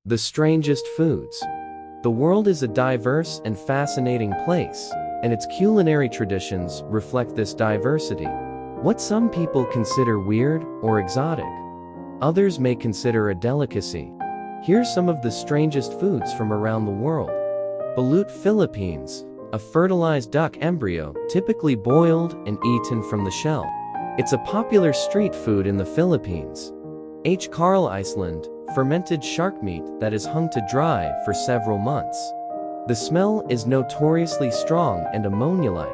The strangest foods. The world is a diverse and fascinating place, and its culinary traditions reflect this diversity. What some people consider weird or exotic, others may consider a delicacy. Here's some of the strangest foods from around the world. Balut Philippines, a fertilized duck embryo, typically boiled and eaten from the shell. It's a popular street food in the Philippines. Hákarl, Iceland, fermented shark meat that is hung to dry for several months. The smell is notoriously strong and ammonia-like.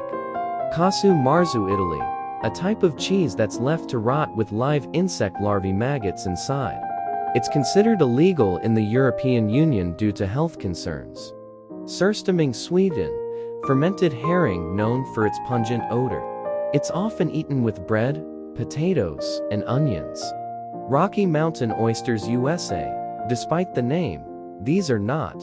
Casu Marzu, Italy, a type of cheese that's left to rot with live insect larvae maggots inside. It's considered illegal in the European Union due to health concerns. Surströmming, Sweden, fermented herring known for its pungent odor. It's often eaten with bread, potatoes, and onions. Rocky Mountain Oysters, USA. Despite the name, these are not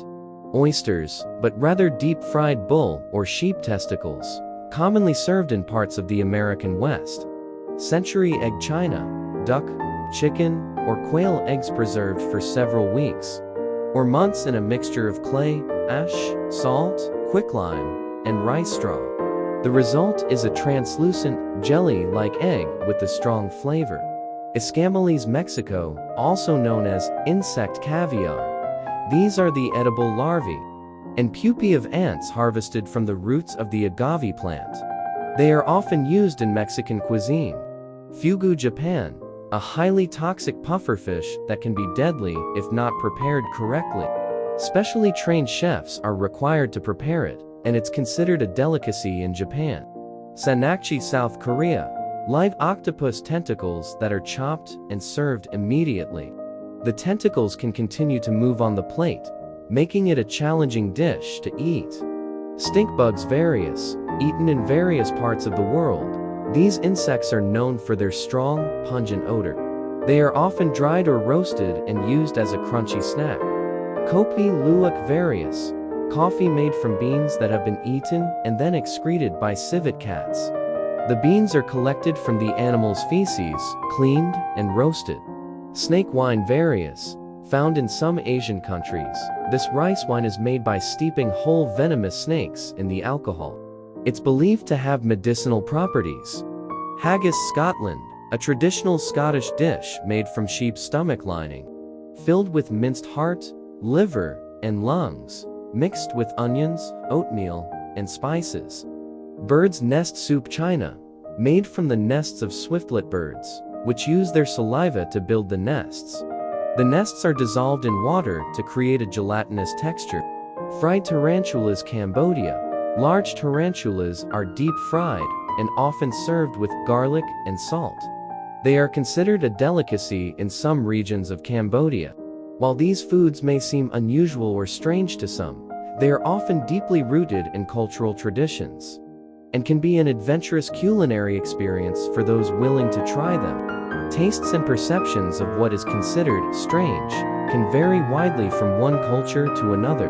oysters, but rather deep-fried bull or sheep testicles, commonly served in parts of the American West. Century egg, China, duck, chicken, or quail eggs preserved for several weeks or months in a mixture of clay, ash, salt, quicklime, and rice straw. The result is a translucent, jelly-like egg with a strong flavor. Escamoles, Mexico, also known as insect caviar. These are the edible larvae and pupae of ants harvested from the roots of the agave plant. They are often used in Mexican cuisine. Fugu, Japan, a highly toxic pufferfish that can be deadly if not prepared correctly. Specially trained chefs are required to prepare it, and it's considered a delicacy in Japan. Sanakchi, South Korea, live octopus tentacles that are chopped and served immediately. The tentacles can continue to move on the plate, making it a challenging dish to eat. Stink bugs, various, eaten in various parts of the world. These insects are known for their strong, pungent odor. They are often dried or roasted and used as a crunchy snack. Kopi luwak, various, coffee made from beans that have been eaten and then excreted by civet cats. The beans are collected from the animal's feces, cleaned, and roasted. Snake wine, various, found in some Asian countries. This rice wine is made by steeping whole venomous snakes in the alcohol. It's believed to have medicinal properties. Haggis, Scotland, a traditional Scottish dish made from sheep's stomach lining, filled with minced heart, liver, and lungs, mixed with onions, oatmeal, and spices. Bird's nest soup, China, made from the nests of swiftlet birds, which use their saliva to build the nests. The nests are dissolved in water to create a gelatinous texture. Fried tarantulas, Cambodia. Large tarantulas are deep-fried and often served with garlic and salt. They are considered a delicacy in some regions of Cambodia. While these foods may seem unusual or strange to some, they are often deeply rooted in cultural traditions and can be an adventurous culinary experience for those willing to try them. Tastes and perceptions of what is considered strange can vary widely from one culture to another.